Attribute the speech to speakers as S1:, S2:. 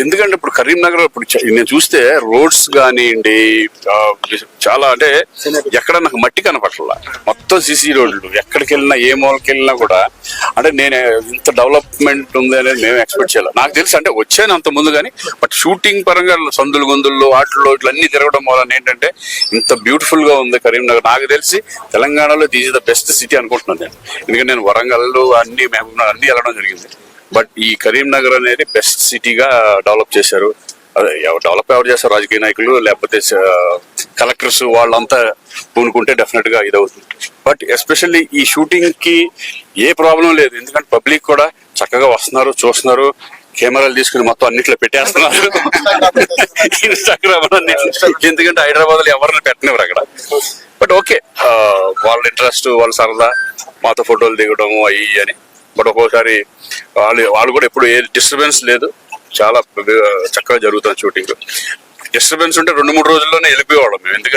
S1: ఎందుకంటే ఇప్పుడు కరీంనగర్ ఇప్పుడు నేను చూస్తే రోడ్స్ కానివ్వండి, చాలా అంటే ఎక్కడ నాకు మట్టి కనపట్ల, మొత్తం సిసి రోడ్లు, ఎక్కడికి వెళ్ళినా ఏ మూలకి వెళ్ళినా కూడా. అంటే నేను ఇంత డెవలప్మెంట్ ఉంది అనేది మేము ఎక్స్పెక్ట్ చేయాలి. నాకు తెలుసు, అంటే వచ్చాను అంత ముందు కానీ, బట్ షూటింగ్ పరంగా సందులు గొందుల్లో వాటిల్లో ఇట్లా అన్ని తిరగడం వల్ల ఏంటంటే ఇంత బ్యూటిఫుల్ గా ఉంది కరీంనగర్. నాకు తెలిసి తెలంగాణలో this is the best city అనుకుంటున్నాను నేను. ఎందుకంటే నేను వరంగల్ అన్ని మహబూబ్నగర్ అన్ని వెళ్ళడం జరిగింది. బట్ ఈ కరీంనగర్ అనేది బెస్ట్ సిటీగా డెవలప్ చేశారు. డెవలప్ ఎవరు చేస్తారు? రాజకీయ నాయకులు, లేకపోతే కలెక్టర్స్, వాళ్ళంతా పూనుకుంటే డెఫినెట్ గా ఇదవుతుంది. బట్ ఎస్పెషల్లీ ఈ షూటింగ్ కి ఏ ప్రాబ్లం లేదు, ఎందుకంటే పబ్లిక్ కూడా చక్కగా వస్తున్నారు, చూస్తున్నారు, కెమెరాలు తీసుకుని మొత్తం అన్నిట్లో పెట్టేస్తున్నారు ఇన్స్టాగ్రామ్ అన్నిట్లో. ఎందుకంటే హైదరాబాద్ లో ఎవరిని పెట్టనివ్వరు అక్కడ. బట్ ఓకే, వాళ్ళ ఇంట్రెస్ట్, వాళ్ళ సరదా, మాతో ఫోటోలు దిగడం అయ్యి అని. బట్ ఒక్కోసారి వాళ్ళు కూడా ఎప్పుడు ఏ డిస్టర్బెన్స్ లేదు, చాలా చక్కగా జరుగుతుంది షూటింగ్. డిస్టర్బెన్స్ ఉంటే 2-3 రోజుల్లోనే వెళ్ళిపోయేవాళ్ళం మేము. ఎందుకంటే